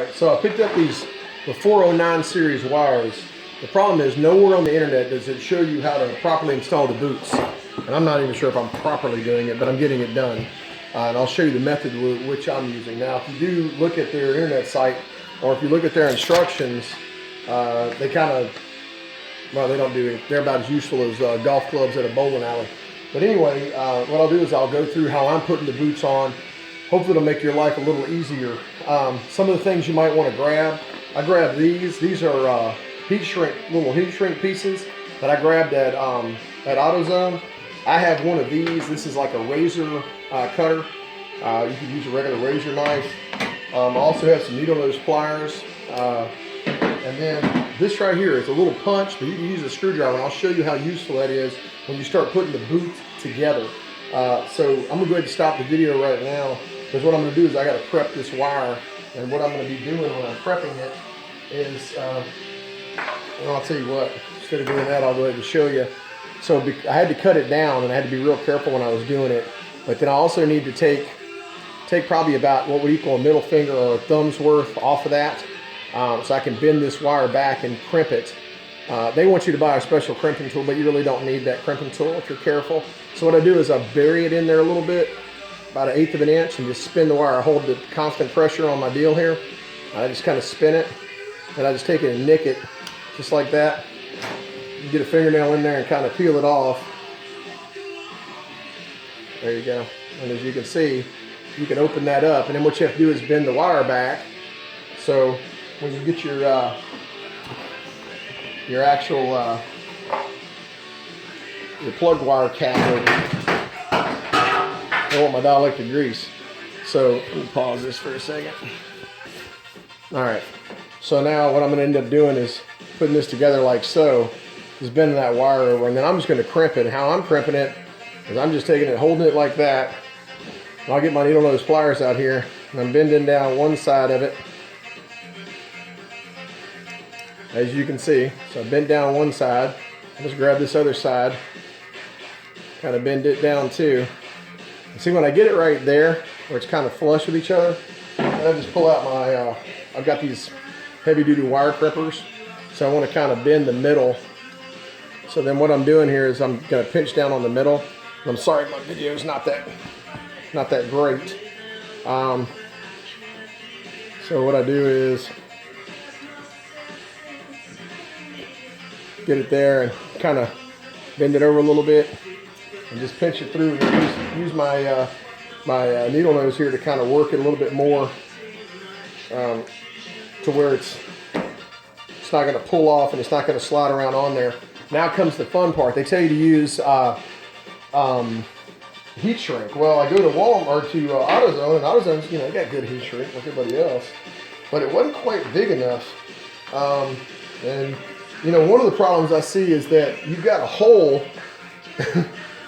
Alright, so I picked up the 409 series wires. The problem is nowhere on the internet does it show you how to properly install the boots. And I'm not even sure if I'm properly doing it, but I'm getting it done. And I'll show you the method which I'm using. Now, if you do look at their internet site, or if you look at their instructions, they kind of, well, they don't do it. They're about as useful as golf clubs at a bowling alley. But anyway, what I'll do is I'll go through how I'm putting the boots on. Hopefully it'll make your life a little easier. Some of the things you might want to grab. I grabbed these. These are little heat shrink pieces that I grabbed at AutoZone. I have one of these. This is like a razor cutter. You can use a regular razor knife. I also have some needle nose pliers. And then this right here is a little punch, but you can use a screwdriver, and I'll show you how useful that is when you start putting the boot together. So I'm gonna go ahead and stop the video right now, because what I'm gonna do is I gotta prep this wire, and what I'm gonna be doing when I'm prepping it is, well, I'll tell you what, instead of doing that, I'll go ahead and show you. So I had to cut it down, and I had to be real careful when I was doing it, but then I also need to take probably about what would equal a middle finger or a thumb's worth off of that, so I can bend this wire back and crimp it. They want you to buy a special crimping tool, but you really don't need that crimping tool if you're careful. So what I do is I bury it in there a little bit, about 1/8 of an inch, and just spin the wire. I hold the constant pressure on my deal here. I just kind of spin it, and I just take it and nick it, just like that. You get a fingernail in there and kind of peel it off. There you go. And as you can see, you can open that up, and then what you have to do is bend the wire back. So when you get your actual your plug wire cap over, I want my dielectric grease. So let me pause this for a second. All right. So now what I'm going to end up doing is putting this together like so. Just bending that wire over, and then I'm just going to crimp it. And how I'm crimping it is I'm just taking it, holding it like that. And I'll get my needle nose pliers out here, and I'm bending down one side of it, as you can see. So I bent down one side. I just grab this other side, kind of bend it down too. And see, when I get it right there, where it's kind of flush with each other, I just pull out my, I've got these heavy duty wire crimpers. So I want to kind of bend the middle. So then what I'm doing here is I'm going to pinch down on the middle. I'm sorry, my video is not that great. So what I do is get it there and kind of bend it over a little bit and just pinch it through, and use my my needle nose here to kind of work it a little bit more, to where it's not going to pull off and it's not going to slide around on there. Now comes the fun part. They tell you to use heat shrink. Well, I go to Walmart or to AutoZone, and AutoZone's, you know, they got good heat shrink like everybody else, but it wasn't quite big enough. And you know, one of the problems I see is that you've got a hole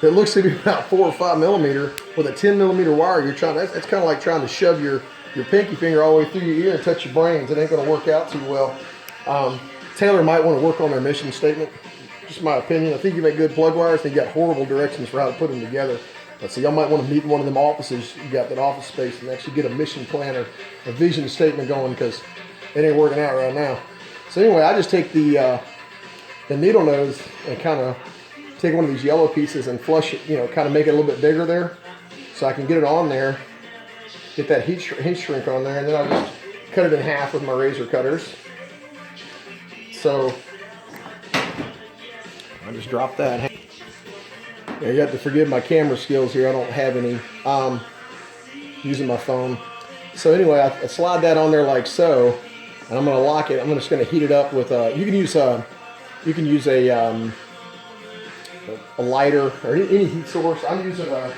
that looks to be about 4 or 5 millimeter with a 10 millimeter wire. You're trying. That's kind of like trying to shove your pinky finger all the way through your ear and touch your brains. It ain't going to work out too well. Taylor might want to work on their mission statement. Just my opinion. I think you make good plug wires. They got horrible directions for how to put them together. So y'all might want to meet in one of them offices. You got that office space, and actually get a mission plan or a vision statement going, because it ain't working out right now. So anyway, I just take the needle nose and kind of take one of these yellow pieces and flush it, you know, kind of make it a little bit bigger there, so I can get it on there, get that heat shrink on there, and then I just cut it in half with my razor cutters. So I just drop that. Yeah, you have to forgive my camera skills here. I don't have any. Using my phone. So anyway, I slide that on there like so, and I'm going to lock it. I'm just going to heat it up with you can use a lighter or any heat source. I'm using a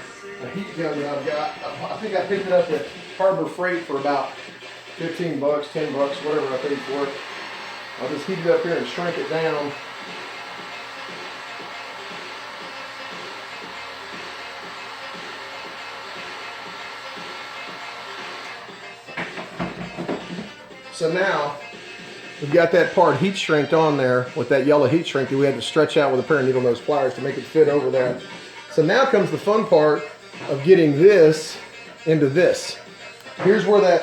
heat gun that I've got. I think I picked it up at Harbor Freight for about 15 bucks, 10 bucks, whatever I paid for it. I'll just heat it up here and shrink it down. So now we've got that part heat shrinked on there with that yellow heat shrink that we had to stretch out with a pair of needle nose pliers to make it fit over that. So now comes the fun part of getting this into this. here's where that,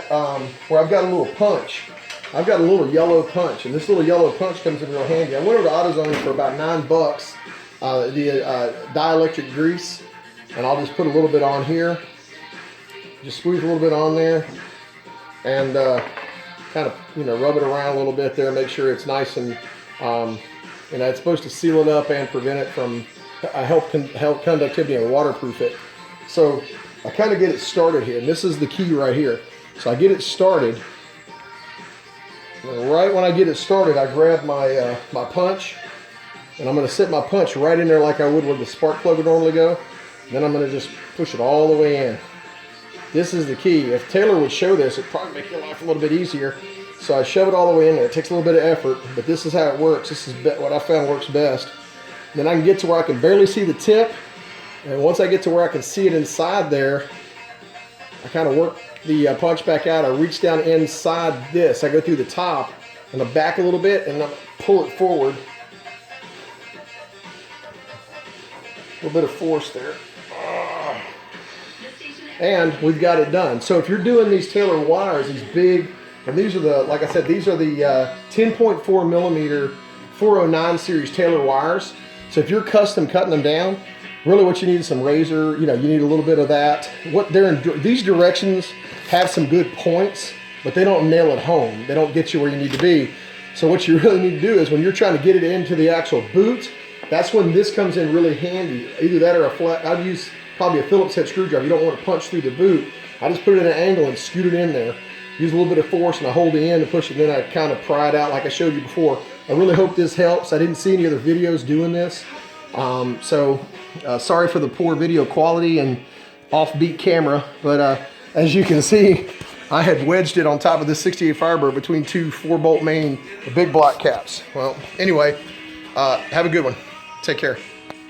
where I've got a little punch. I've got a little yellow punch, and this little yellow punch comes in real handy. I went over to AutoZone for about $9, the dielectric grease, and I'll just put a little bit on here. Just squeeze a little bit on there, and kind of, you know, rub it around a little bit there, make sure it's nice and, you know, it's supposed to seal it up and prevent it from, help conductivity and waterproof it. So I kind of get it started here, and this is the key right here. So I get it started. And right when I get it started, I grab my my punch, and I'm going to set my punch right in there like I would where the spark plug would normally go. And then I'm going to just push it all the way in. This is the key. If Taylor would show this, it'd probably make your life a little bit easier. So I shove it all the way in there. It takes a little bit of effort, but this is how it works. This is what I found works best. Then I can get to where I can barely see the tip, and once I get to where I can see it inside there, I kind of work the punch back out. I reach down inside this. I go through the top and the back a little bit, and I pull it forward. A little bit of force there. And we've got it done. So if you're doing these Taylor wires, these big, and these are the, like I said, these are the 10.4 millimeter 409 series Taylor wires. So if you're custom cutting them down, really what you need is some razor, you know, you need a little bit of that. What they're in, these directions have some good points, but they don't nail it home. They don't get you where you need to be. So what you really need to do is when you're trying to get it into the actual boot, that's when this comes in really handy. Either that or a flat, I'd use probably a Phillips head screwdriver. You don't want to punch through the boot. I just put it at an angle and scoot it in there. Use a little bit of force and I hold the end and push it, and then I kind of pry it out like I showed you before. I really hope this helps. I didn't see any other videos doing this. Sorry for the poor video quality and offbeat camera, but as you can see, I had wedged it on top of this 68 Firebird between two 4-bolt main big block caps. Well, anyway, have a good one. Take care.